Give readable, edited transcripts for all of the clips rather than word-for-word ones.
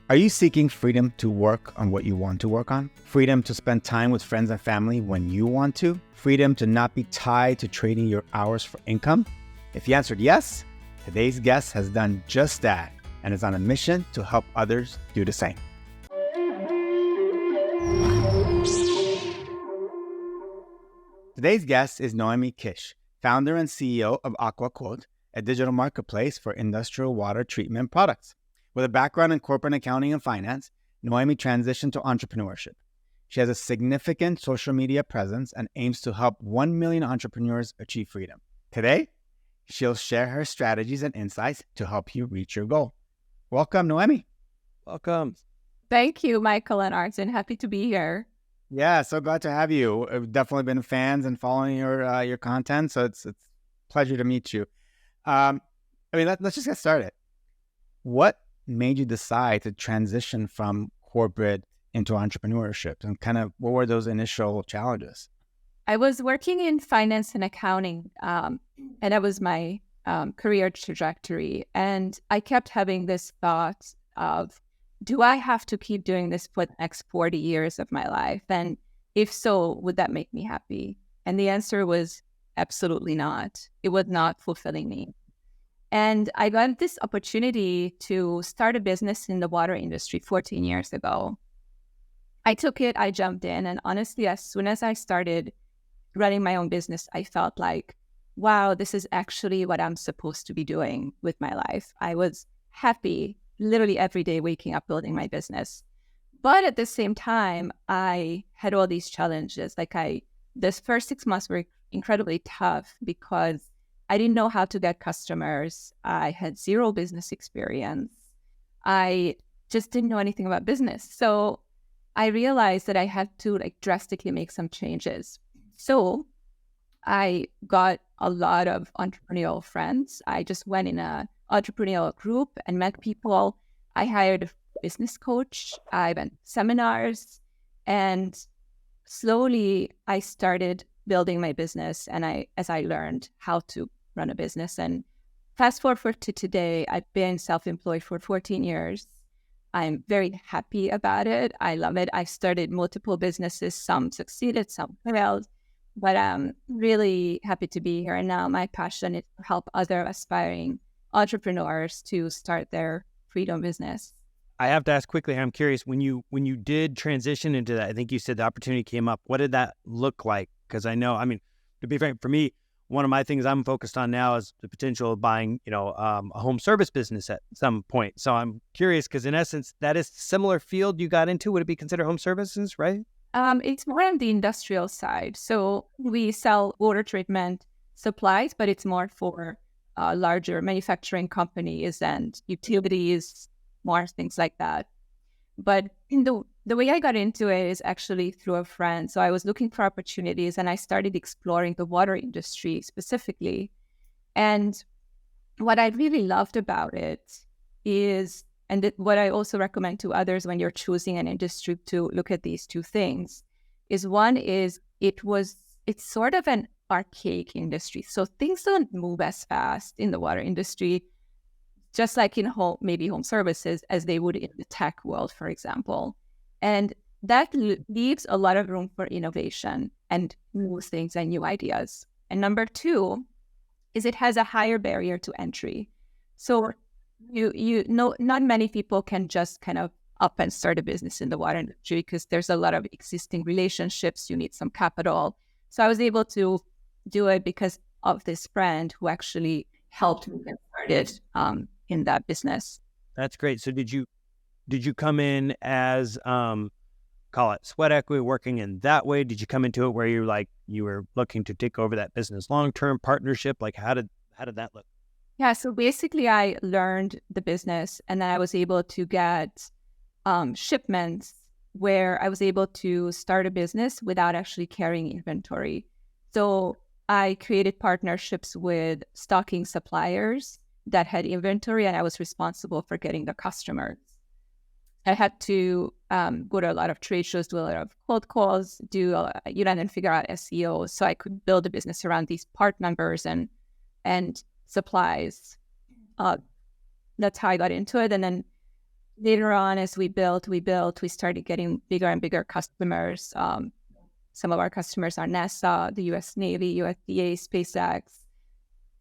Are you seeking freedom to work on what you want to work on? Freedom to spend time with friends and family when you want to? Freedom to not be tied to trading your hours for income? If you answered yes, today's guest has done just that and is on a mission to help others do the same. Today's guest is Noemi Kis, founder and CEO of AquaQuote, a digital marketplace for industrial water treatment products. With a background in corporate accounting and finance, Noemi transitioned to entrepreneurship. She has a significant social media presence and aims to help 1 million entrepreneurs achieve freedom. Today, she'll share her strategies and insights to help you reach your goal. Welcome, Noemi. Welcome. Thank you, Michael and Artin. Happy to be here. Yeah, so glad to have you. I've definitely been fans and following your content, so it's a pleasure to meet you. Let's just get started. What made you decide to transition from corporate into entrepreneurship, and kind of what were those initial challenges? I was working in finance and accounting, and that was my career trajectory. And I kept having this thought of, do I have to keep doing this for the next 40 years of my life? And if so, would that make me happy? And the answer was absolutely not. It was not fulfilling me. And I got this opportunity to start a business in the water industry 14 years ago. I took it, I jumped in, and honestly, as soon as I started running my own business, I felt like, wow, this is actually what I'm supposed to be doing with my life. I was happy literally every day waking up, building my business. But at the same time, I had all these challenges. This first 6 months were incredibly tough because I didn't know how to get customers. I had zero business experience. I just didn't know anything about business. So I realized that I had to drastically make some changes. So I got a lot of entrepreneurial friends. I just went in an entrepreneurial group and met people. I hired a business coach. I went to seminars, and slowly I started building my business. And as I learned how to run a business, and fast forward to today, I've been self-employed for 14 years. I'm very happy about it. I love it. I started multiple businesses. Some succeeded, some failed, but I'm really happy to be here. And now my passion is to help other aspiring entrepreneurs to start their freedom business. I have to ask quickly, I'm curious, when you did transition into that, I think you said the opportunity came up. What did that look like? Because I know, to be frank, for me, one of my things I'm focused on now is the potential of buying, a home service business at some point. So I'm curious, because in essence, that is a similar field you got into. Would it be considered home services, right? It's more on the industrial side. So we sell water treatment supplies, but it's more for larger manufacturing companies and utilities, more things like that. But the way I got into it is actually through a friend. So I was looking for opportunities, and I started exploring the water industry specifically. And what I really loved about it is, what I also recommend to others when you're choosing an industry to look at these two things, is one is it's sort of an archaic industry. So things don't move as fast in the water industry, just like in home services, as they would in the tech world, for example. And that leaves a lot of room for innovation and new things and new ideas. And number two is it has a higher barrier to entry. So you know, not many people can just kind of up and start a business in the water industry because there's a lot of existing relationships. You need some capital. So I was able to do it because of this friend who actually helped me get started in that business. That's great. So did you come in as call it sweat equity, working in that way? Did you come into it where you were looking to take over that business long-term partnership? Like how did that look? Yeah, so basically I learned the business, and then I was able to get shipments where I was able to start a business without actually carrying inventory. So I created partnerships with stocking suppliers that had inventory, and I was responsible for getting the customers. I had to go to a lot of trade shows, do a lot of cold calls, and then figure out SEO, so I could build a business around these part numbers and supplies. That's how I got into it. And then later on, as we built, we started getting bigger and bigger customers. Some of our customers are NASA, the US Navy, USDA, SpaceX.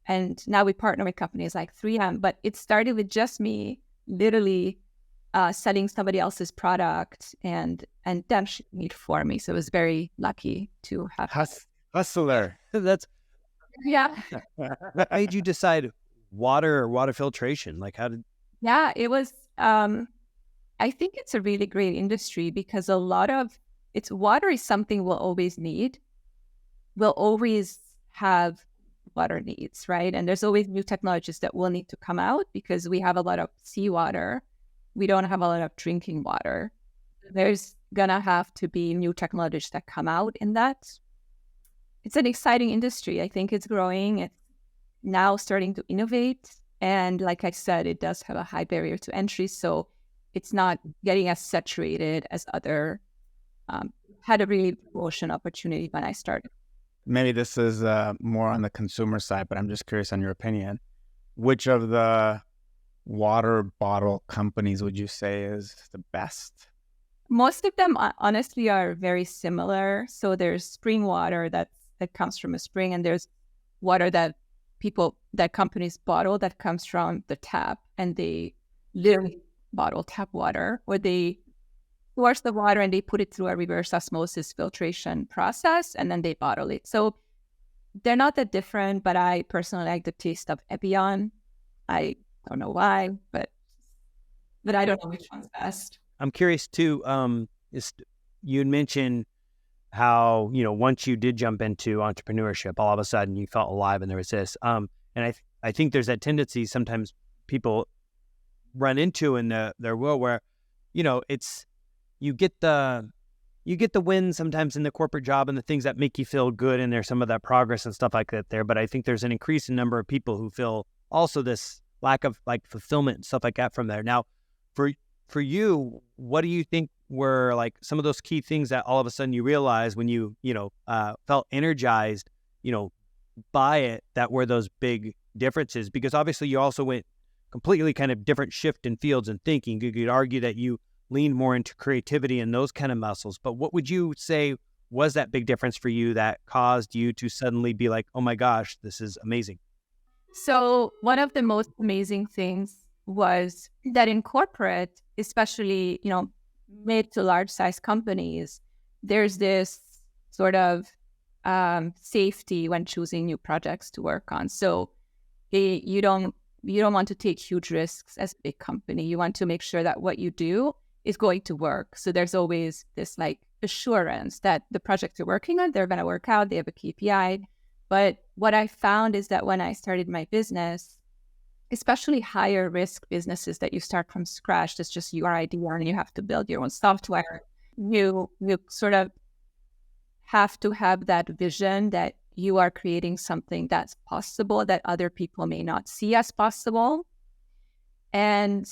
And now we partner with companies like 3M. But it started with just me literally selling somebody else's product and them shipping it for me. So I was very lucky to have Hustler. That's Yeah. what made you decide water or water filtration? Like, how did? Yeah, it was, I think it's a really great industry because water is something we'll always need. We'll always have water needs, right? And there's always new technologies that will need to come out because we have a lot of seawater. We don't have a lot of drinking water. There's gonna have to be new technologies that come out in that. It's an exciting industry. I think it's growing. It's now starting to innovate. And like I said, it does have a high barrier to entry. So it's not getting as saturated as other, had a really ocean opportunity when I started. Maybe this is more on the consumer side, but I'm just curious on your opinion. Which of the water bottle companies would you say is the best? Most of them honestly are very similar. So there's spring water that comes from a spring, and there's water that companies bottle that comes from the tap, and they literally bottle tap water, or they source the water and they put it through a reverse osmosis filtration process, and then they bottle it. So they're not that different, but I personally like the taste of Evian. I don't know why, but I don't know which one's best. I'm curious too. You had mentioned how, once you did jump into entrepreneurship, all of a sudden you felt alive and there was this. And I think there's that tendency sometimes people run into in their world where, it's, you get the win sometimes in the corporate job and the things that make you feel good, and there's some of that progress and stuff like that there. But I think there's an increasing number of people who feel also this lack of like fulfillment and stuff like that from there. Now, for you, what do you think were like some of those key things that all of a sudden you realized when you felt energized, by it, that were those big differences? Because obviously you also went completely kind of different shift in fields and thinking. You could argue that you lean more into creativity and those kind of muscles. But what would you say was that big difference for you that caused you to suddenly be like, oh my gosh, this is amazing? So one of the most amazing things was that in corporate, especially, mid to large size companies, there's this sort of safety when choosing new projects to work on. So you don't want to take huge risks as a big company. You want to make sure that what you do is going to work. So there's always this like assurance that the projects you're working on, they're going to work out. They have a KPI. But what I found is that when I started my business, especially higher risk businesses that you start from scratch, that's just your idea and you have to build your own software, you sort of have to have that vision that you are creating something that's possible that other people may not see as possible. And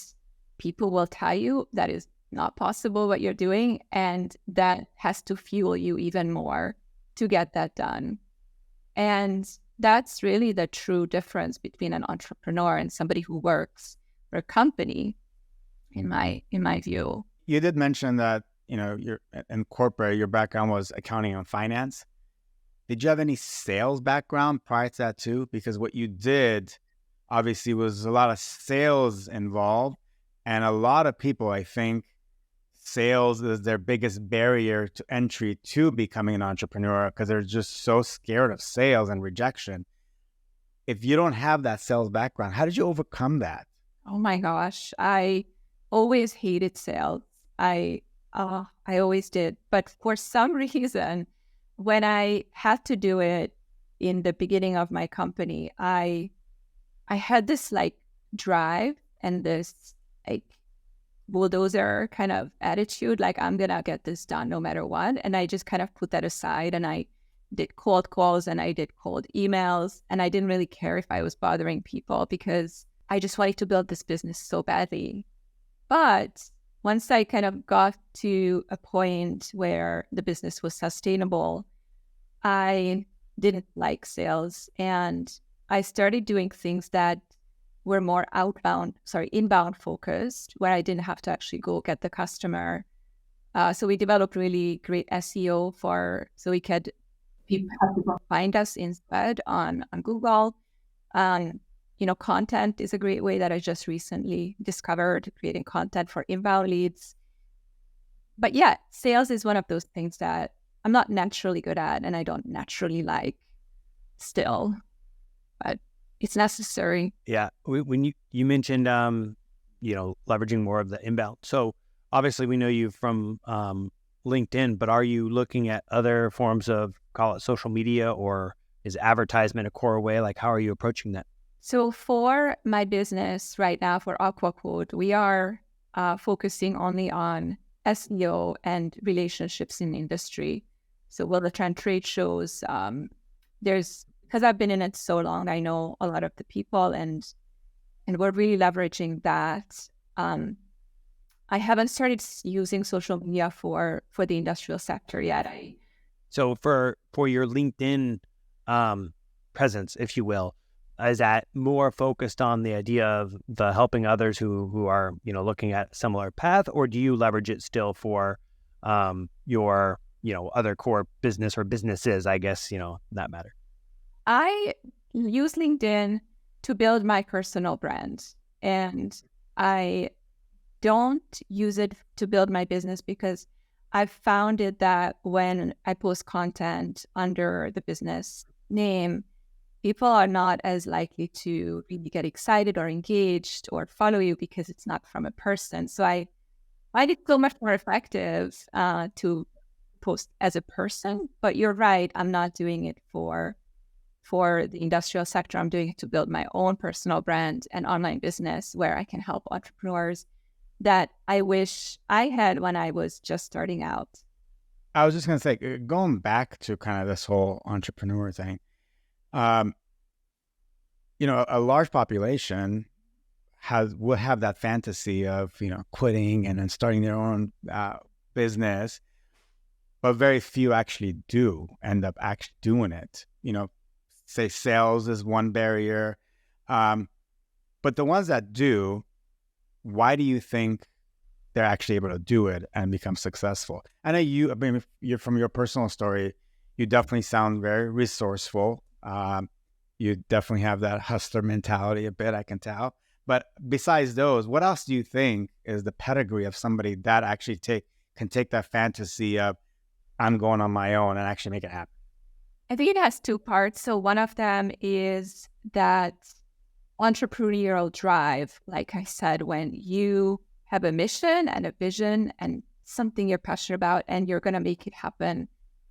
people will tell you that is not possible what you're doing, and that has to fuel you even more to get that done. And that's really the true difference between an entrepreneur and somebody who works for a company, in my view. You did mention that, you're in corporate, your background was accounting and finance. Did you have any sales background prior to that too? Because what you did obviously was a lot of sales involved, and a lot of people, I think, sales is their biggest barrier to entry to becoming an entrepreneur because they're just so scared of sales and rejection. If you don't have that sales background, how did you overcome that? Oh my gosh, I always hated sales. I always did. But for some reason, when I had to do it in the beginning of my company, I had this like drive and this like bulldozer kind of attitude, like I'm gonna get this done no matter what. And I just kind of put that aside, and I did cold calls and I did cold emails, and I didn't really care if I was bothering people because I just wanted to build this business so badly. But once I kind of got to a point where the business was sustainable, I didn't like sales, and I started doing things that were more inbound focused, where I didn't have to actually go get the customer. So we developed really great SEO so we could people have to find us instead on Google. Content is a great way that I just recently discovered, creating content for inbound leads. But yeah, sales is one of those things that I'm not naturally good at and I don't naturally like still, but it's necessary. Yeah. When you mentioned, leveraging more of the inbound. So obviously we know you from LinkedIn, but are you looking at other forms of, call it social media, or is advertisement a core way? Like, how are you approaching that? So for my business right now, for AquaQuote, we are focusing only on SEO and relationships in industry. So we'll attend trade shows. Because I've been in it so long, I know a lot of the people, and we're really leveraging that. I haven't started using social media for the industrial sector yet. So for your LinkedIn presence, if you will, is that more focused on the idea of the helping others who are, looking at a similar path, or do you leverage it still for your, other core business or businesses, I guess, that matter? I use LinkedIn to build my personal brand, and I don't use it to build my business because I've found it that when I post content under the business name, people are not as likely to really get excited or engaged or follow you because it's not from a person. So I find it so much more effective to post as a person. But you're right, I'm not doing it for the industrial sector. I'm doing it to build my own personal brand and online business where I can help entrepreneurs that I wish I had when I was just starting out. I was just going to say, going back to kind of this whole entrepreneur thing, a large population will have that fantasy of, quitting and then starting their own business, but very few actually do end up actually doing it. Say sales is one barrier, but the ones that do, why do you think they're actually able to do it and become successful? I know you're from your personal story, you definitely sound very resourceful. You definitely have that hustler mentality a bit, I can tell. But besides those, what else do you think is the pedigree of somebody that actually can take that fantasy of, I'm going on my own, and actually make it happen? I think it has two parts. So one of them is that entrepreneurial drive. Like I said, when you have a mission and a vision and something you're passionate about, and you're going to make it happen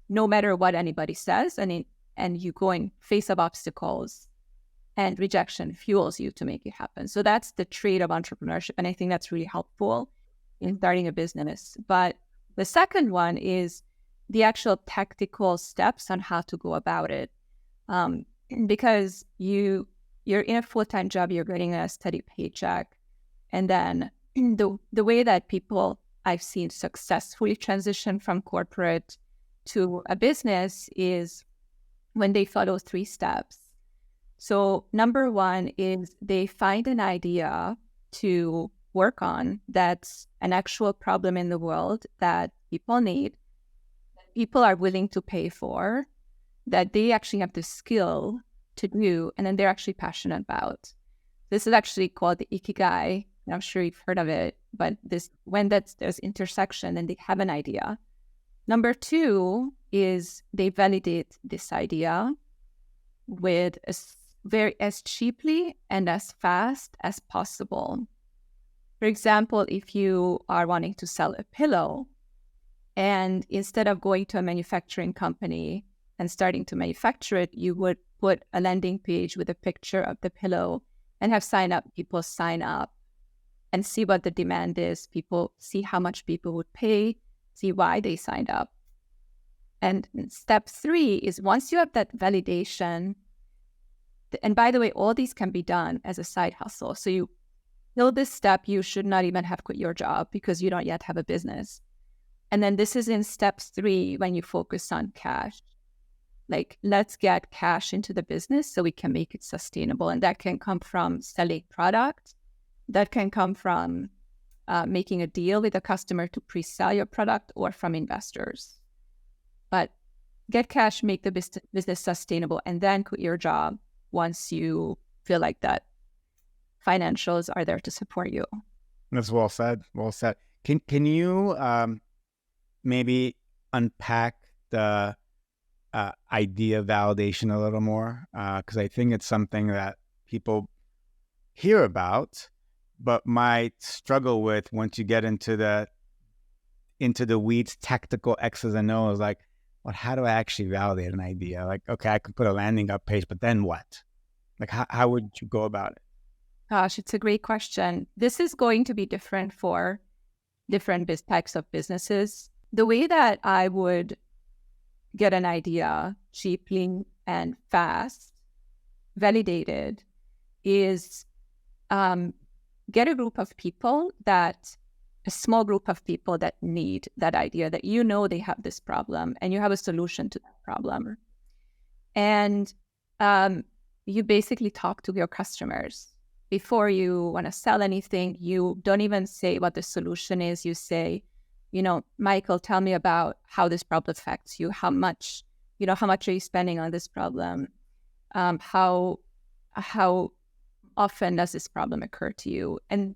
no matter what anybody says, and you go and face up obstacles, and rejection fuels you to make it happen. So that's the trait of entrepreneurship, and I think that's really helpful in starting a business. But the second one is the actual tactical steps on how to go about it, because you're in a full-time job, you're getting a steady paycheck, and then the way that people I've seen successfully transition from corporate to a business is when they follow 3 steps. So number 1 is they find an idea to work on that's an actual problem in the world that people need, that people are willing to pay for, that they actually have the skill to do, and then they're actually passionate about. This is actually called the ikigai. I'm sure you've heard of it, but there's intersection and they have an idea. Number 2 is they validate this idea with as cheaply and as fast as possible. For example, if you are wanting to sell a pillow, and instead of going to a manufacturing company and starting to manufacture it, you would put a landing page with a picture of the pillow and have people sign up and see what the demand is. People see how much people would pay, see why they signed up. And step 3 is once you have that validation, and by the way, all these can be done as a side hustle. So you know this step, you should not even have quit your job because you don't yet have a business. And then this is in step 3 when you focus on cash. Like, let's get cash into the business so we can make it sustainable. And that can come from selling product. That can come from making a deal with a customer to pre-sell your product, or from investors. But get cash, make the business sustainable, and then quit your job once you feel like that financials are there to support you. That's well said. Well said. Can you maybe unpack the idea validation a little more? Because I think it's something that people hear about, but might struggle with once you get into the weeds, tactical X's and O's. Like, well, how do I actually validate an idea? Like, okay, I can put a landing up page, but then what? Like, how would you go about it? Gosh, it's a great question. This is going to be different for different types of businesses. The way that I would get an idea cheaply and fast validated is get a small group of people that need that idea, that you know they have this problem and you have a solution to that problem. And you basically talk to your customers. Before you want to sell anything, you don't even say what the solution is. You say, Michael, tell me about how this problem affects you. How much are you spending on this problem? How often does this problem occur to you? And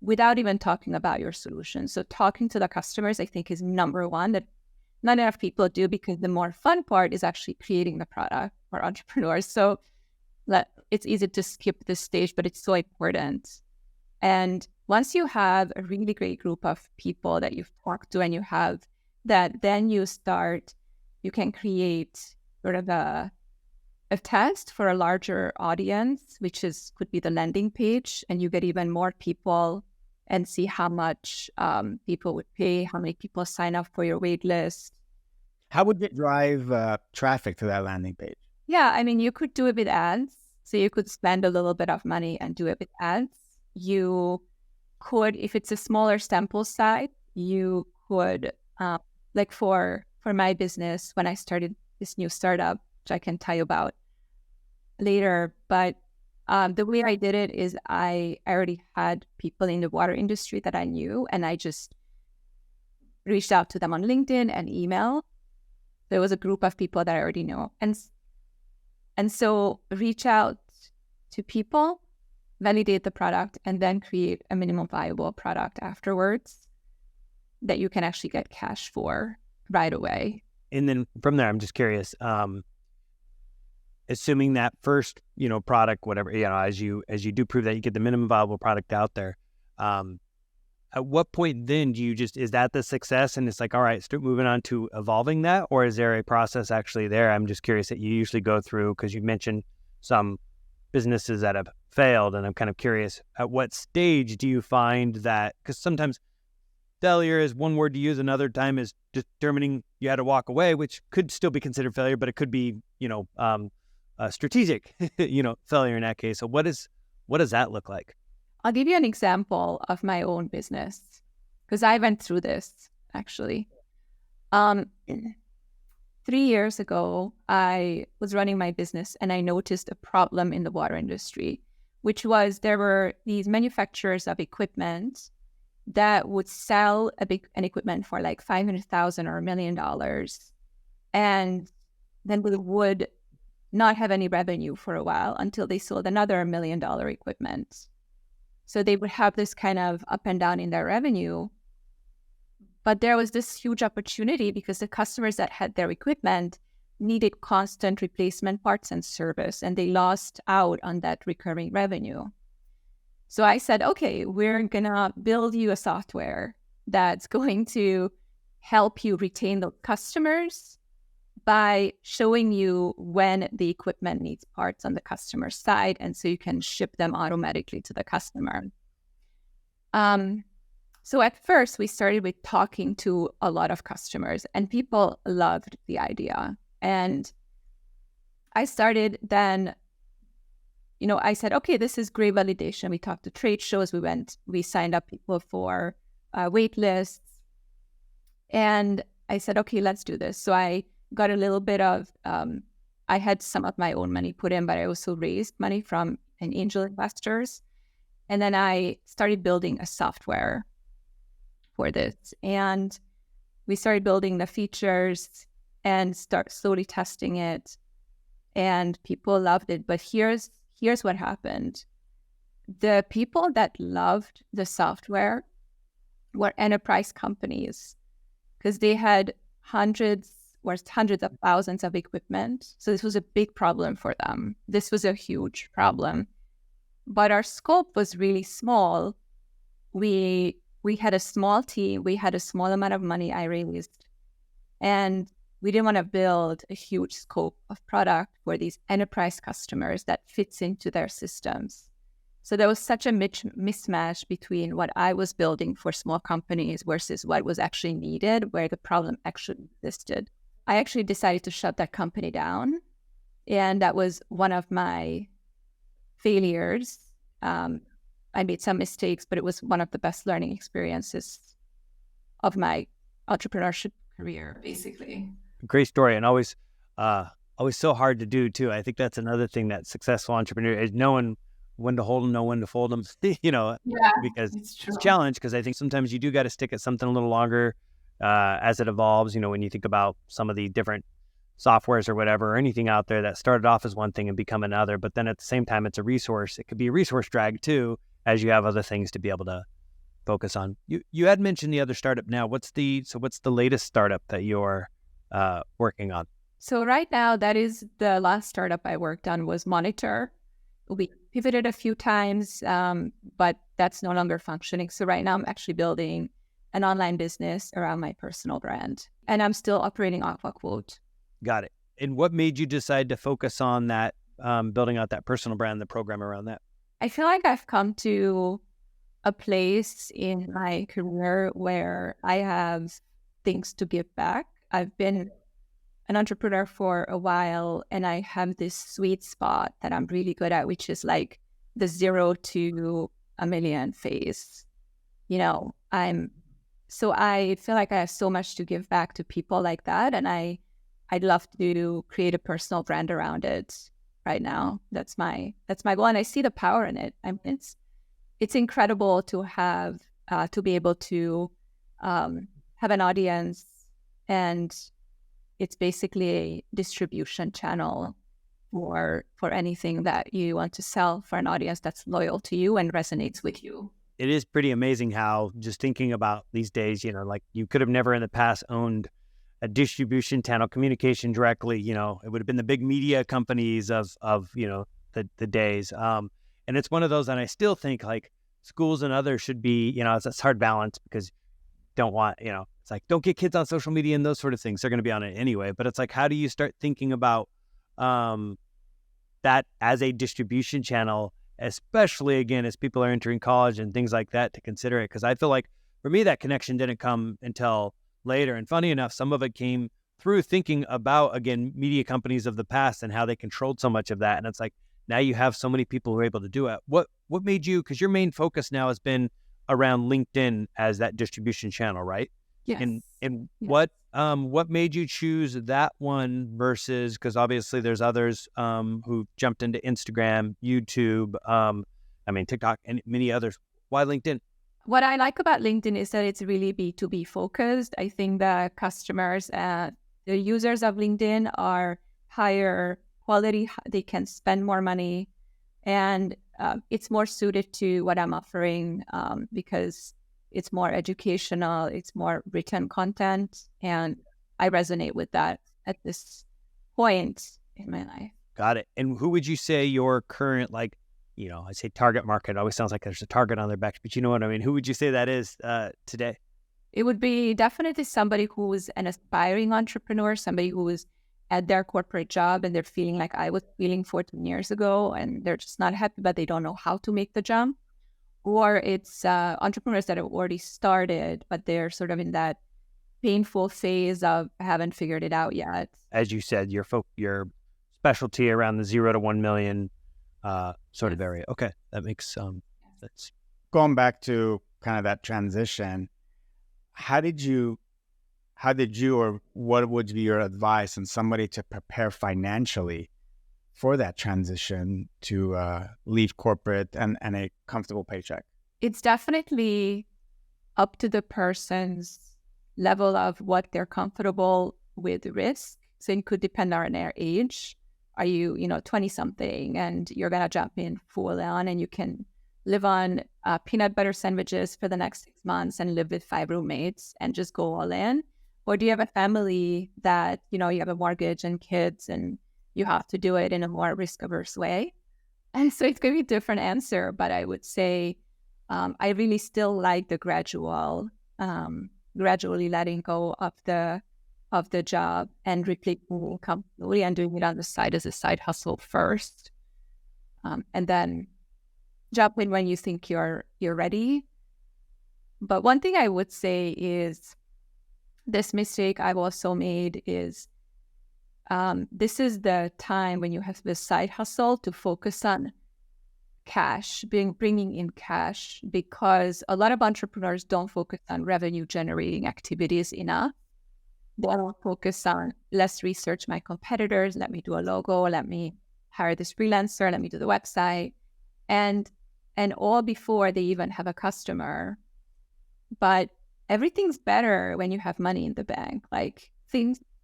without even talking about your solution. So talking to the customers, I think, is number one, that not enough people do, because the more fun part is actually creating the product for entrepreneurs. So it's easy to skip this stage, but it's so important. And once you have a really great group of people that you've talked to and you have that, then you can create sort of a test for a larger audience, which could be the landing page, and you get even more people and see how much people would pay, how many people sign up for your wait list. How would it drive traffic to that landing page? Yeah, I mean, you could do it with ads. So you could spend a little bit of money and do it with ads. You could, if it's a smaller sample size, you could, like for my business, when I started this new startup, which I can tell you about later, but the way I did it is I already had people in the water industry that I knew, and I just reached out to them on LinkedIn and email. There was a group of people that I already know. And so reach out to people, validate the product, and then create a minimum viable product afterwards that you can actually get cash for right away. And then from there, I'm just curious, assuming that first, product, whatever, as you do prove that you get the minimum viable product out there, at what point then do you is that the success and it's like, all right, start moving on to evolving that? Or is there a process actually there? I'm just curious that you usually go through, because you mentioned some businesses that have failed, and I'm kind of curious, at what stage do you find that, because sometimes failure is one word to use, another time is determining you had to walk away, which could still be considered failure, but it could be, strategic, failure in that case. So what does that look like? I'll give you an example of my own business, because I went through this, actually. 3 years ago, I was running my business and I noticed a problem in the water industry, which was there were these manufacturers of equipment that would sell an equipment for like $500,000 or $1 million, and then would not have any revenue for a while until they sold another $1 million equipment. So they would have this kind of up and down in their revenue. But there was this huge opportunity because the customers that had their equipment needed constant replacement parts and service, and they lost out on that recurring revenue. So I said, okay, we're going to build you a software that's going to help you retain the customers by showing you when the equipment needs parts on the customer side, and so you can ship them automatically to the customer. So at first, we started with talking to a lot of customers, and people loved the idea. And I started then, I said, okay, this is great validation. We talked to trade shows. We signed up people for wait lists. And I said, okay, let's do this. So I got a little bit of I had some of my own money put in, but I also raised money from an angel investors. And then I started building a software for this. And we started building the features and start slowly testing it. And people loved it. But here's what happened. The people that loved the software were enterprise companies because they had hundreds of thousands of equipment. So this was a big problem for them. This was a huge problem. But our scope was really small. We had a small team. We had a small amount of money I raised. And we didn't want to build a huge scope of product for these enterprise customers that fits into their systems. So there was such a mismatch between what I was building for small companies versus what was actually needed, where the problem actually existed. I actually decided to shut that company down. And that was one of my failures. I made some mistakes, but it was one of the best learning experiences of my entrepreneurship career, basically. Great story, and always so hard to do too. I think that's another thing that successful entrepreneur is knowing when to hold them, know when to fold them. Because it's a challenge. Because I think sometimes you do got to stick at something a little longer as it evolves. When you think about some of the different softwares or whatever, or anything out there that started off as one thing and become another, but then at the same time, it's a resource. It could be a resource drag too, as you have other things to be able to focus on. You had mentioned the other startup now. What's the latest startup that you're working on? So right now, that is the last startup I worked on was Monitor. We pivoted a few times, but that's no longer functioning. So right now I'm actually building an online business around my personal brand, and I'm still operating AquaQuote. Got it. And what made you decide to focus on that, building out that personal brand, the program around that? I feel like I've come to a place in my career where I have things to give back. I've been an entrepreneur for a while, and I have this sweet spot that I'm really good at, which is like the 0 to $1 million phase. So I feel like I have so much to give back to people like that, and I'd love to create a personal brand around it right now. That's my goal, and I see the power in it. It's incredible to have to be able to have an audience, and it's basically a distribution channel for anything that you want to sell for an audience that's loyal to you and resonates with you. It is pretty amazing how, just thinking about these days, like you could have never in the past owned a distribution channel, communication directly. It would have been the big media companies of the days. And it's one of those, and I still think like schools and others should be, it's a hard balance because don't want, it's like, don't get kids on social media and those sort of things. They're going to be on it anyway. But it's like, how do you start thinking about that as a distribution channel, especially again, as people are entering college and things like that, to consider it? Because I feel like for me, that connection didn't come until later. And funny enough, some of it came through thinking about, again, media companies of the past and how they controlled so much of that. And it's like, now you have so many people who are able to do it. What made you, because your main focus now has been around LinkedIn as that distribution channel, right? Yes. And yes. What made you choose that one versus, because obviously there's others who jumped into Instagram, YouTube, TikTok, and many others. Why LinkedIn? What I like about LinkedIn is that it's really B2B focused. I think the customers, the users of LinkedIn are higher quality. They can spend more money, and it's more suited to what I'm offering because it's more educational, it's more written content, and I resonate with that at this point in my life. Got it. And who would you say your current, I say target market, it always sounds like there's a target on their back, but you know what I mean? Who would you say that is today? It would be definitely somebody who is an aspiring entrepreneur, somebody who is at their corporate job and they're feeling like I was feeling 14 years ago, and they're just not happy, but they don't know how to make the jump. Or it's entrepreneurs that have already started, but they're sort of in that painful phase of haven't figured it out yet. As you said, your specialty around the 0 to 1 million sort of area. Okay, that makes that's going back to kind of that transition. How did you how did you, or what would be your advice on somebody to prepare financially for that transition to leave corporate and a comfortable paycheck? It's definitely up to the person's level of what they're comfortable with risk. So it could depend on their age. Are you, 20 something and you're going to jump in full on and you can live on peanut butter sandwiches for the next 6 months and live with 5 roommates and just go all in? Or do you have a family that, you have a mortgage and kids and you have to do it in a more risk-averse way? And so it's going to be a different answer, but I would say I really still like the gradually letting go of the job and replacing income slowly and doing it on the side as a side hustle first. And then jump in when you think you're ready. But one thing I would say is this mistake I've also made is this is the time when you have the side hustle to focus on cash, bringing in cash, because a lot of entrepreneurs don't focus on revenue generating activities enough. They don't focus on, let's research my competitors, let me do a logo, let me hire this freelancer, let me do the website, and all before they even have a customer. But everything's better when you have money in the bank. Like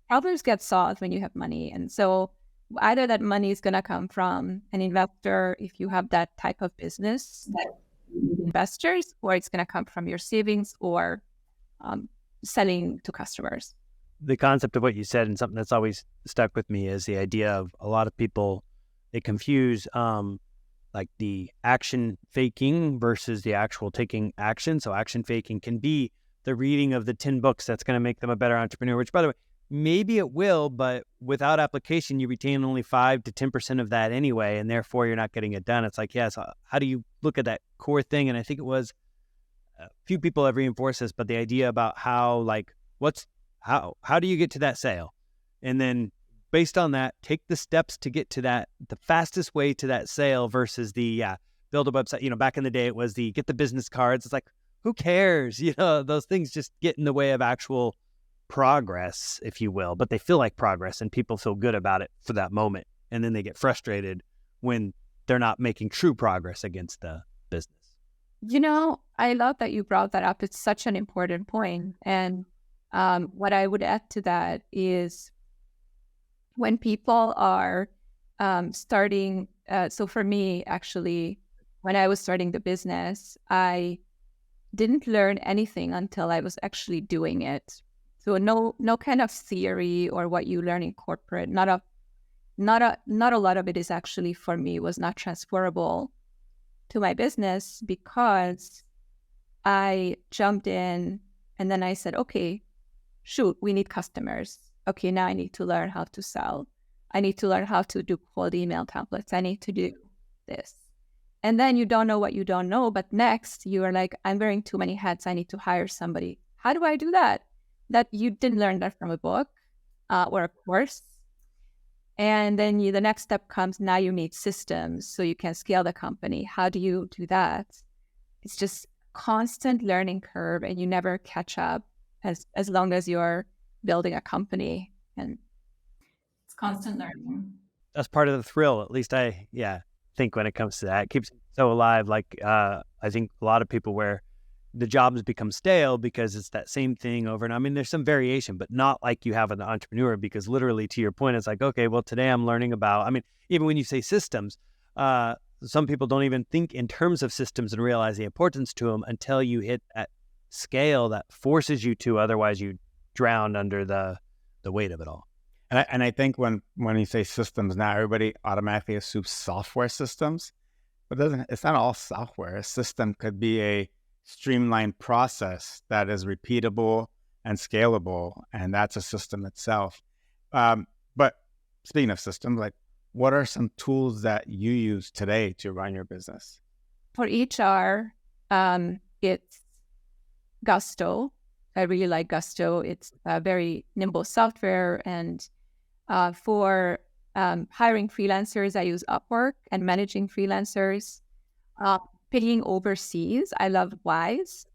problems get solved when you have money. And so either that money is going to come from an investor if you have that type of business, that investors, or it's going to come from your savings or selling to customers. The concept of what you said, and something that's always stuck with me, is the idea of a lot of people, they confuse like the action faking versus the actual taking action. So action faking can be the reading of the 10 books that's going to make them a better entrepreneur, which, by the way, maybe it will, but without application, you retain only 5 to 10% of that anyway, and therefore you're not getting it done. It's like, yes, how do you look at that core thing? And I think it was a few people have reinforced this, but the idea about how, how do you get to that sale? And then based on that, take the steps to get to that, the fastest way to that sale versus the, build a website. Back in the day, it was the get the business cards. It's like, who cares? Those things just get in the way of actual progress, if you will, but they feel like progress and people feel good about it for that moment. And then they get frustrated when they're not making true progress against the business. I love that you brought that up. It's such an important point. And what I would add to that is when people are starting, so for me, actually, when I was starting the business, I didn't learn anything until I was actually doing it. So no kind of theory or what you learn in corporate, not a lot of it is actually, for me, was not transferable to my business, because I jumped in and then I said, okay, shoot, we need customers. Okay, now I need to learn how to sell. I need to learn how to do cold email templates. I need to do this. And then you don't know what you don't know. But next you are like, I'm wearing too many hats. I need to hire somebody. How do I do that? That you didn't learn that from a book or a course. And then the next step comes, now you need systems so you can scale the company. How do you do that? It's just constant learning curve, and you never catch up as long as you're building a company. And it's constant learning. That's part of the thrill. At least I think when it comes to that, it keeps it so alive. Like I think a lot of people where the jobs become stale because it's that same thing over and I mean, there's some variation, but not like you have an entrepreneur, because literally, to your point, it's like, okay, well, today I'm learning about, even when you say systems, some people don't even think in terms of systems and realize the importance to them until you hit that scale that forces you to, otherwise you drown under the weight of it all. And I think when you say systems now, everybody automatically assumes software systems, but it's not all software. A system could be a streamlined process that is repeatable and scalable, and that's a system itself. But speaking of systems, like, what are some tools that you use today to run your business? For HR, it's Gusto. I really like Gusto. It's a very nimble software. And for hiring freelancers, I use Upwork, and managing freelancers. Paying overseas, I love Wise,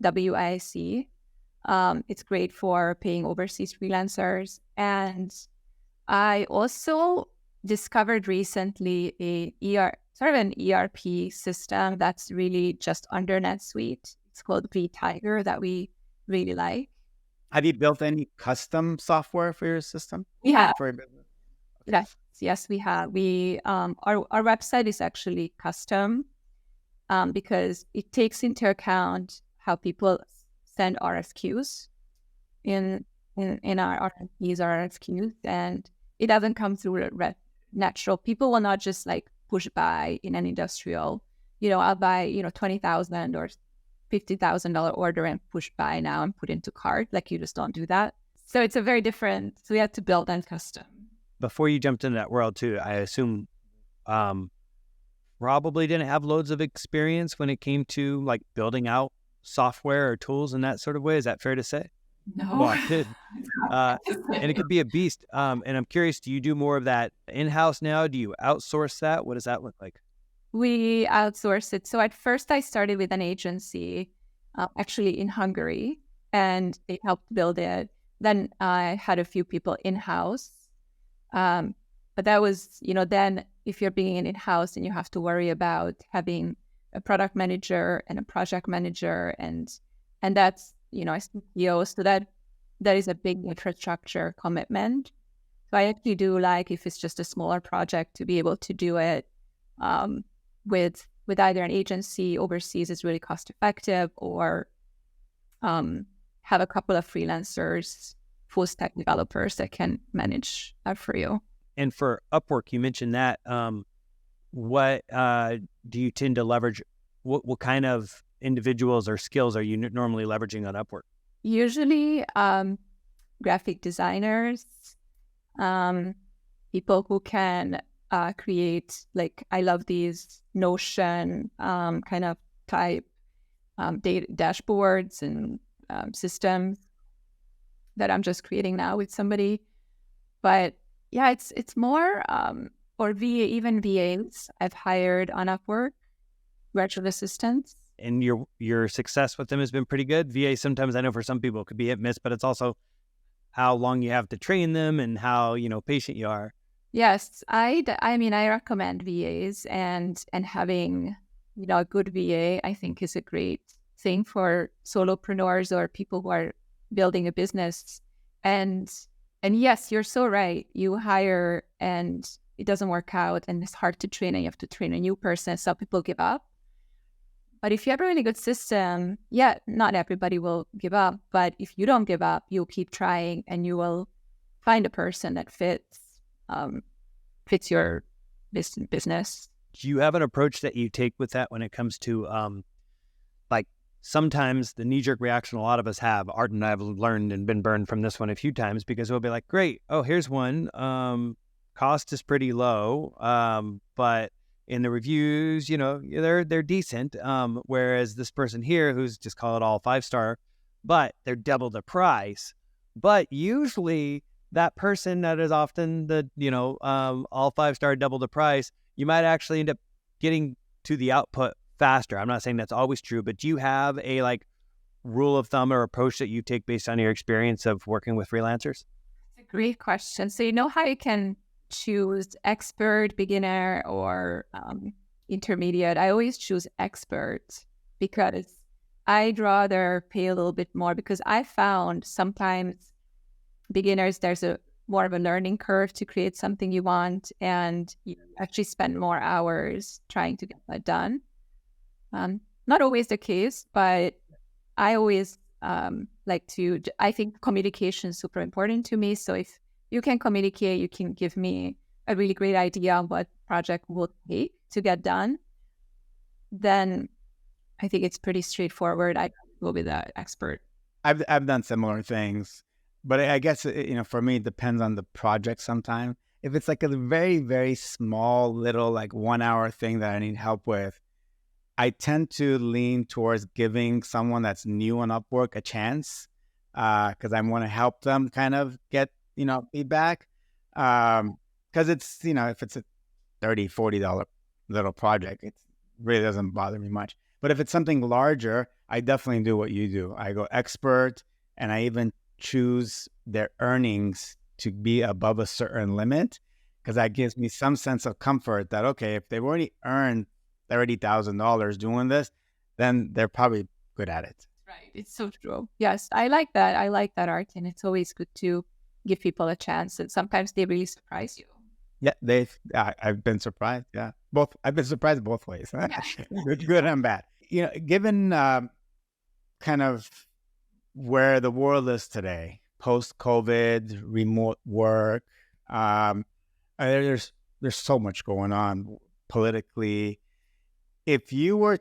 WIC. It's great for paying overseas freelancers. And I also discovered recently an ERP system that's really just under NetSuite. It's called vTiger that we really like. Have you built any custom software for your system? We have. For your business? Yes, we have. Our website is actually custom because it takes into account how people send RFQs in our RFPs or RFQs, and it doesn't come through natural. People will not just like push buy in an industrial. I'll buy $20,000 or $50,000 order and push buy now and put into cart. Like you just don't do that. So it's a very different. So we had to build and custom. Before you jumped into that world too, I assume probably didn't have loads of experience when it came to like building out software or tools in that sort of way. Is that fair to say? No. Well, I did. And it could be a beast. And I'm curious, do you do more of that in-house now? Do you outsource that? What does that look like? We outsource it. So at first I started with an agency, actually in Hungary, and they helped build it. Then I had a few people in-house. But that was, then if you're being in-house and you have to worry about having a product manager and a project manager and that's, a CTO. So that is a big infrastructure commitment. So I actually do like, if it's just a smaller project, to be able to do it with either an agency overseas is really cost effective, or have a couple of freelancers, full stack developers that can manage that for you. And for Upwork, you mentioned that. What do you tend to leverage? What kind of individuals or skills are you normally leveraging on Upwork? Usually graphic designers, people who can create, like, I love these Notion kind of type data dashboards and systems that I'm just creating now with somebody. But yeah, it's more or even VAs I've hired on Upwork, virtual assistants. And your success with them has been pretty good. VA sometimes, I know for some people it could be hit miss, but it's also how long you have to train them and how patient you are. Yes, I recommend VAs, and having a good VA I think is a great thing for solopreneurs or people who are building a business. And yes, you're so right. You hire and it doesn't work out and it's hard to train and you have to train a new person. Some people give up. But if you have a really good system, not everybody will give up. But if you don't give up, you'll keep trying and you will find a person that fits your business. Do you have an approach that you take with that when it comes to like sometimes the knee-jerk reaction a lot of us have, Art and I have learned and been burned from this one a few times, because we'll be like, great, here's one. Cost is pretty low, but in the reviews, they're decent. Whereas this person here, who's just call it all 5-star, but they're double the price. But usually that person that is often the, all 5-star, double the price, you might actually end up getting to the output faster. I'm not saying that's always true, but do you have a rule of thumb or approach that you take based on your experience of working with freelancers? It's a great question. So how you can choose expert, beginner, or intermediate. I always choose expert because I'd rather pay a little bit more, because I found sometimes beginners, there's more of a learning curve to create something you want, and you actually spend more hours trying to get that done. Not always the case, but I always I think communication is super important to me. So if you can communicate, you can give me a really great idea of what project will take to get done, then I think it's pretty straightforward. I go with that expert. I've done similar things, but I guess, for me, it depends on the project sometimes. If it's like a very, very small little 1 hour thing that I need help with, I tend to lean towards giving someone that's new on Upwork a chance, because I want to help them kind of get feedback, because it's, if it's a $30, $40 little project, it really doesn't bother me much. But if it's something larger, I definitely do what you do. I go expert, and I even choose their earnings to be above a certain limit, because that gives me some sense of comfort that, okay, if they've already earned $30,000 doing this, then they're probably good at it. Right. It's so true. Yes, I like that. I like that, art, and it's always good to give people a chance, and sometimes they really surprise you. Yeah, I've been surprised. Yeah, I've been surprised both ways. Yeah. Good and bad. Given kind of where the world is today, post-COVID, remote work, there's so much going on politically. If you were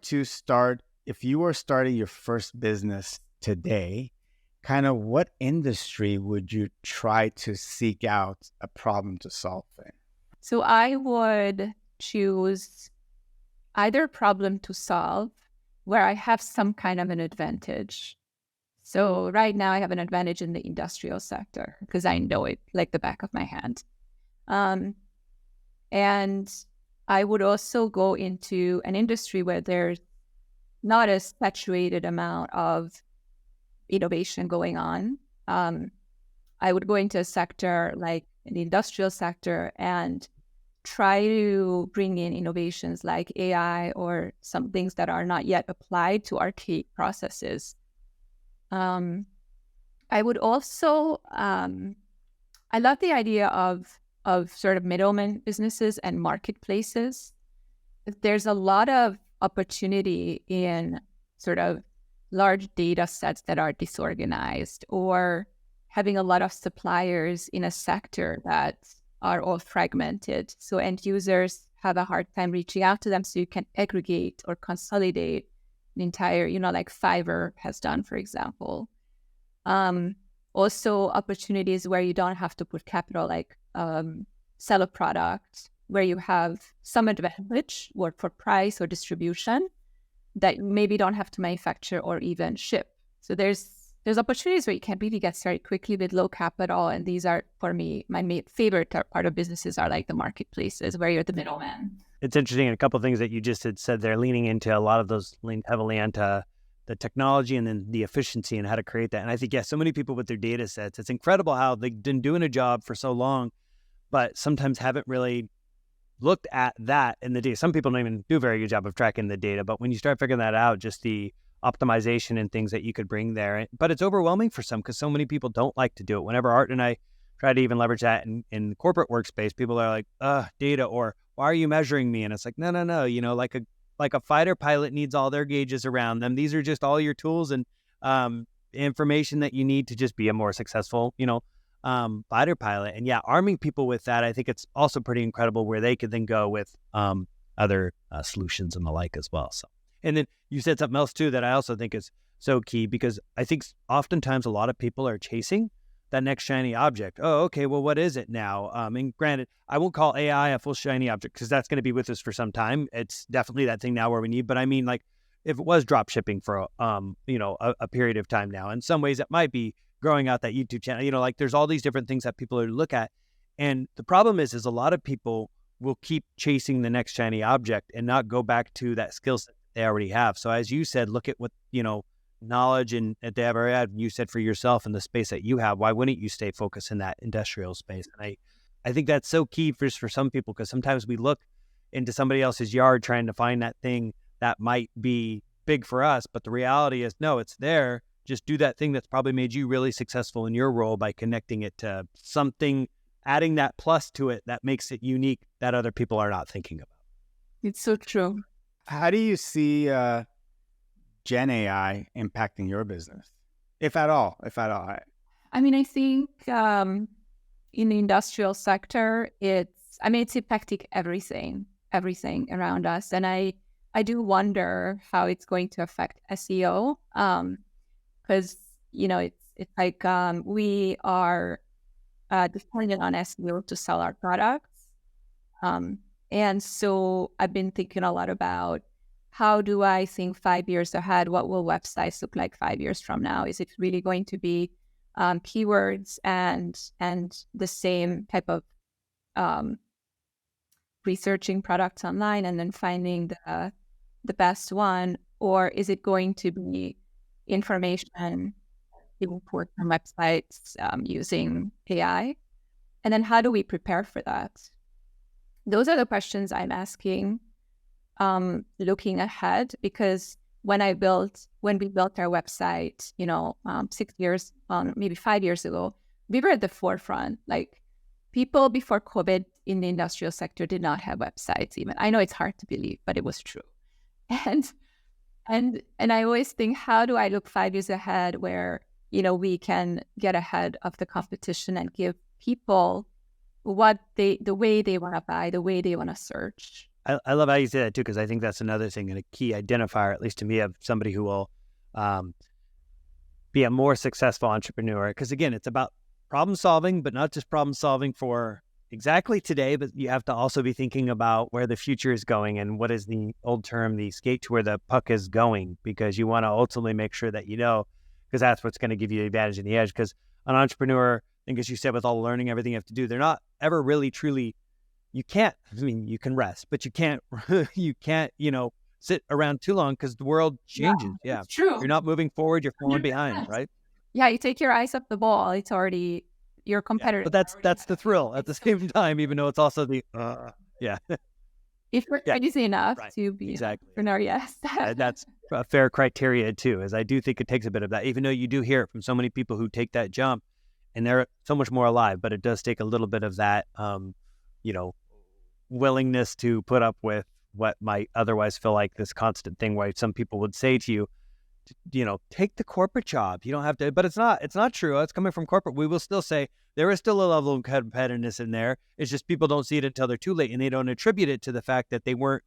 starting your first business today, kind of what industry would you try to seek out a problem to solve in? So I would choose either problem to solve where I have some kind of an advantage. So right now I have an advantage in the industrial sector because I know it like the back of my hand. And I would also go into an industry where there's not a saturated amount of innovation going on. I would go into a sector like the industrial sector and try to bring in innovations like AI or some things that are not yet applied to archaic processes. I would also, I love the idea of sort of middleman businesses and marketplaces. There's a lot of opportunity in sort of large data sets that are disorganized, or having a lot of suppliers in a sector that are all fragmented. So end users have a hard time reaching out to them, so you can aggregate or consolidate an entire, like Fiverr has done, for example. Also opportunities where you don't have to put capital, like sell a product where you have some advantage or for price or distribution that you maybe don't have to manufacture or even ship. So there's opportunities where you can really get started quickly with low capital. And these are, for me, my favorite part of businesses are like the marketplaces where you're the middleman. It's interesting. And a couple of things that you just had said there, leaning into a lot of those, leaned heavily into the technology and then the efficiency and how to create that. And I think, so many people with their data sets, it's incredible how they've been doing a job for so long, but sometimes haven't really looked at that in the data. Some people don't even do a very good job of tracking the data, but when you start figuring that out, just the optimization and things that you could bring there. But it's overwhelming for some because so many people don't like to do it. Whenever Art and I try to even leverage that in corporate workspace, people are like, data, or why are you measuring me? And it's like, no, like a fighter pilot needs all their gauges around them. These are just all your tools and information that you need to just be a more successful, fighter pilot. And arming people with that, I think it's also pretty incredible where they could then go with other solutions and the like as well. So, and then you said something else too that I also think is so key, because I think oftentimes a lot of people are chasing that next shiny object. Oh, okay, well, what is it now? And granted, I won't call AI a full shiny object because that's going to be with us for some time. It's definitely that thing now where we need, but I mean, like, if it was drop shipping for, a period of time now, in some ways it might be growing out that YouTube channel, like there's all these different things that people are look at. And the problem is a lot of people will keep chasing the next shiny object and not go back to that skill set they already have. So as you said, look at what, knowledge and that they have already had. You said for yourself in the space that you have, why wouldn't you stay focused in that industrial space? And I think that's so key for some people, because sometimes we look into somebody else's yard trying to find that thing that might be big for us. But the reality is, no, it's there. Just do that thing that's probably made you really successful in your role by connecting it to something, adding that plus to it that makes it unique that other people are not thinking about. It's so true. How do you see Gen AI impacting your business, if at all? I mean, I think in the industrial sector, it's impacting everything around us. And I do wonder how it's going to affect SEO, because, it's like we are dependent on SEO to sell our products. And so I've been thinking a lot about, how do I think 5 years ahead? What will websites look like 5 years from now? Is it really going to be keywords and the same type of researching products online and then finding the best one? Or is it going to be information import from websites using AI? And then how do we prepare for that? Those are the questions I'm asking, looking ahead, because when we built our website, 6 years, maybe 5 years ago, we were at the forefront. Like, people before COVID in the industrial sector did not have websites even. I know it's hard to believe, but it was true. And I always think, how do I look 5 years ahead where, we can get ahead of the competition and give people the way they want to buy, the way they want to search. I love how you say that too, because I think that's another thing and a key identifier, at least to me, of somebody who will be a more successful entrepreneur. Because again, it's about problem solving, but not just problem solving for exactly today, but you have to also be thinking about where the future is going and what is the old term, the skate to where the puck is going, because you want to ultimately make sure that because that's what's going to give you the advantage and the edge. Because an entrepreneur, I think, as you said, with all the learning, everything you have to do, they're not ever really truly, you can't, you can rest, but you can't, sit around too long because the world changes. Yeah. It's true. You're not moving forward, you're falling behind, right? Yeah, you take your eyes off the ball, it's already your competitor. Yeah, but that's the thrill at the same time, even though it's also the, If you're crazy enough to be exactly. an entrepreneur, yes. That's a fair criteria too, as I do think it takes a bit of that, even though you do hear it from so many people who take that jump and they're so much more alive, but it does take a little bit of that, willingness to put up with what might otherwise feel like this constant thing where some people would say to you, take the corporate job. You don't have to, but it's not true. It's coming from corporate. We will still say there is still a level of competitiveness in there. It's just people don't see it until they're too late, and they don't attribute it to the fact that they weren't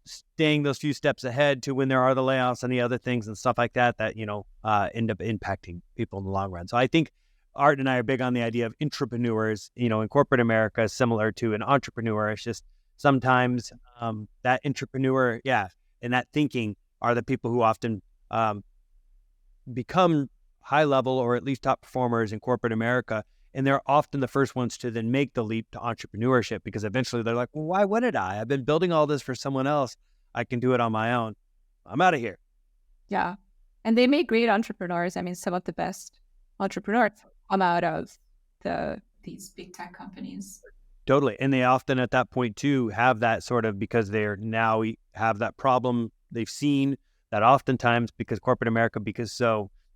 staying those few steps ahead to when there are the layoffs and the other things and stuff like that end up impacting people in the long run. So I think Art and I are big on the idea of intrapreneurs. In corporate America is similar to an entrepreneur. It's just sometimes that intrapreneur, and that thinking are the people who often become high level or at least top performers in corporate America. And they're often the first ones to then make the leap to entrepreneurship, because eventually they're like, well, why wouldn't I? I've been building all this for someone else. I can do it on my own. I'm out of here. Yeah. And they make great entrepreneurs. I mean, some of the best entrepreneurs come out of these big tech companies. Totally. And they often at that point too have that sort of, because they're now have that problem they've seen that oftentimes, because corporate America,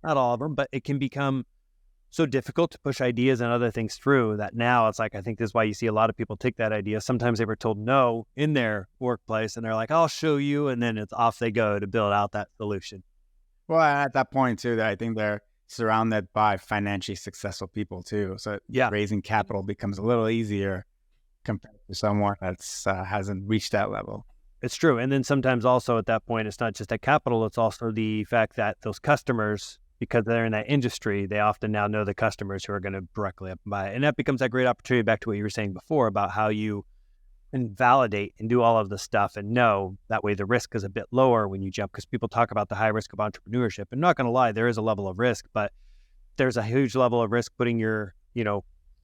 not all of them, but it can become so difficult to push ideas and other things through that now it's like, I think this is why you see a lot of people take that idea. Sometimes they were told no in their workplace and they're like, I'll show you. And then it's off they go to build out that solution. Well, at that point too, that I think they're surrounded by financially successful people too. So raising capital becomes a little easier compared to someone that's hasn't reached that level. It's true. And then sometimes also at that point, it's not just that capital, it's also the fact that those customers, because they're in that industry, they often now know the customers who are going to directly up and buy it. And that becomes that great opportunity back to what you were saying before about how you can validate and do all of the stuff and know that way the risk is a bit lower when you jump, because people talk about the high risk of entrepreneurship. And not going to lie, there is a level of risk, but there's a huge level of risk putting your,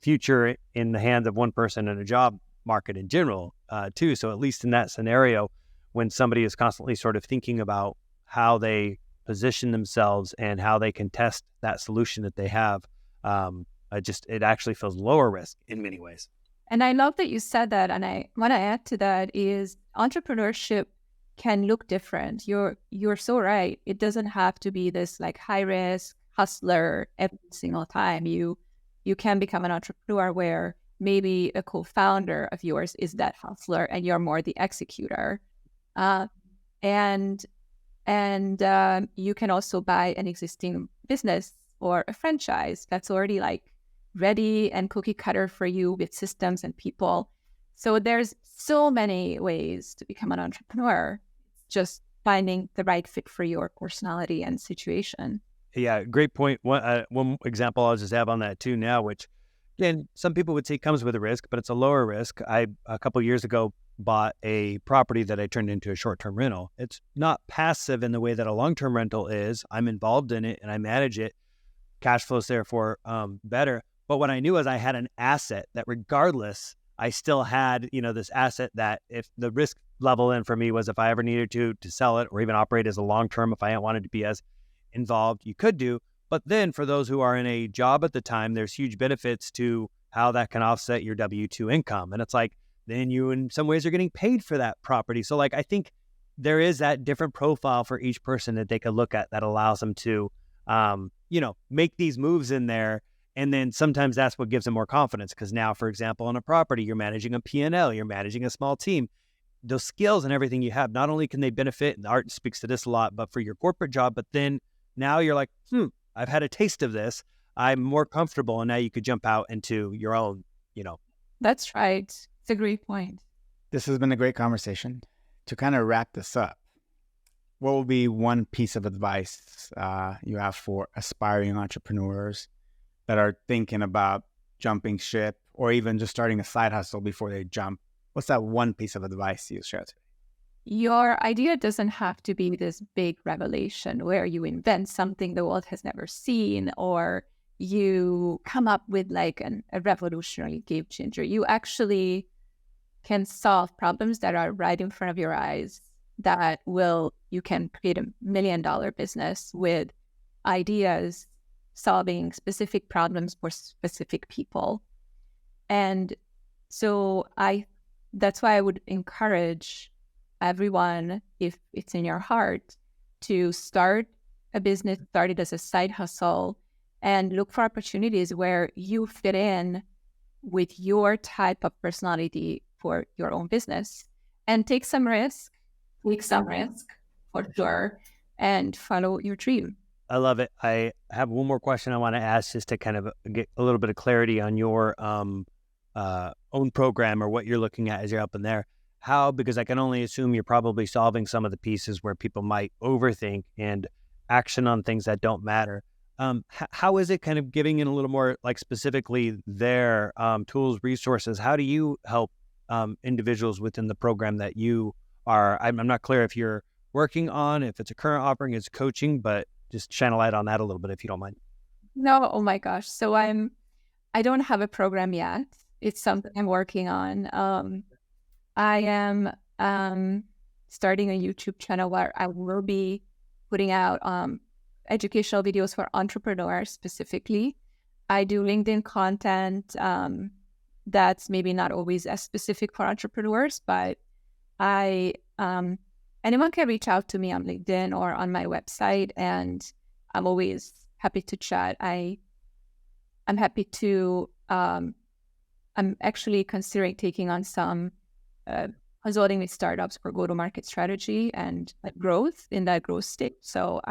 future in the hands of one person in a job market in general, too. So at least in that scenario, when somebody is constantly sort of thinking about how they position themselves and how they can test that solution that they have, it actually feels lower risk in many ways. And I love that you said that. And I want to add to that is entrepreneurship can look different. You're so right. It doesn't have to be this like high risk hustler every single time. You can become an entrepreneur where maybe a co-founder of yours is that hustler and you're more the executor. And you can also buy an existing business or a franchise that's already like ready and cookie cutter for you with systems and people. So there's so many ways to become an entrepreneur, just finding the right fit for your personality and situation. Yeah, great point. One example I'll just have on that too now, which again, some people would say comes with a risk, but it's a lower risk. I, a couple of years ago, bought a property that I turned into a short-term rental. It's not passive in the way that a long-term rental is. I'm involved in it and I manage it. Cash flows therefore better. But what I knew is I had an asset that regardless, I still had, this asset that if the risk level in for me was if I ever needed to sell it or even operate as a long-term, if I wanted to be as involved, you could do, But then for those who are in a job at the time, there's huge benefits to how that can offset your W-2 income. And it's like, then you in some ways are getting paid for that property. So like, I think there is that different profile for each person that they could look at that allows them to, make these moves in there. And then sometimes that's what gives them more confidence. Because now, for example, on a property, you're managing a P&L, you're managing a small team. Those skills and everything you have, not only can they benefit, and Art speaks to this a lot, but for your corporate job, but then now you're like, I've had a taste of this. I'm more comfortable. And now you could jump out into your own, That's right. It's a great point. This has been a great conversation. To kind of wrap this up, what will be one piece of advice you have for aspiring entrepreneurs that are thinking about jumping ship or even just starting a side hustle before they jump? What's that one piece of advice you share today? Your idea doesn't have to be this big revelation where you invent something the world has never seen or you come up with like a revolutionary game changer. You actually can solve problems that are right in front of your eyes you can create $1 million business with ideas solving specific problems for specific people. And so that's why I would encourage everyone, if it's in your heart, to start a business, start it as a side hustle, and look for opportunities where you fit in with your type of personality for your own business, and take some risk for sure, and follow your dream. I love it. I have one more question I want to ask just to kind of get a little bit of clarity on your own program or what you're looking at as you're up in there. How, because I can only assume you're probably solving some of the pieces where people might overthink and action on things that don't matter. How is it kind of giving in a little more like specifically their tools, resources? How do you help individuals within the program that you are? I'm not clear if you're working on, if it's a current offering, it's coaching, but just shine a light on that a little bit if you don't mind. No, oh my gosh. So I don't have a program yet. It's something I'm working on. I am starting a YouTube channel where I will be putting out educational videos for entrepreneurs specifically. I do LinkedIn content that's maybe not always as specific for entrepreneurs, but anyone can reach out to me on LinkedIn or on my website, and I'm always happy to chat. I'm happy to. I'm actually considering taking on some consulting with startups for go-to-market strategy and growth in that growth state. So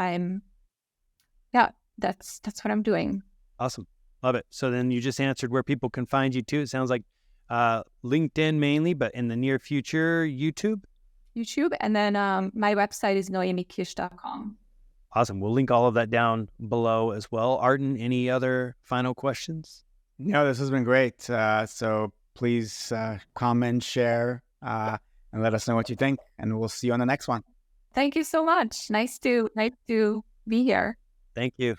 that's what I'm doing. Awesome. Love it. So then you just answered where people can find you too. It sounds like LinkedIn mainly, but in the near future, YouTube, and then my website is noemikish.com. Awesome. We'll link all of that down below as well. Arden, any other final questions? No, this has been great. So please comment, share, and let us know what you think. And we'll see you on the next one. Thank you so much. Nice to be here. Thank you.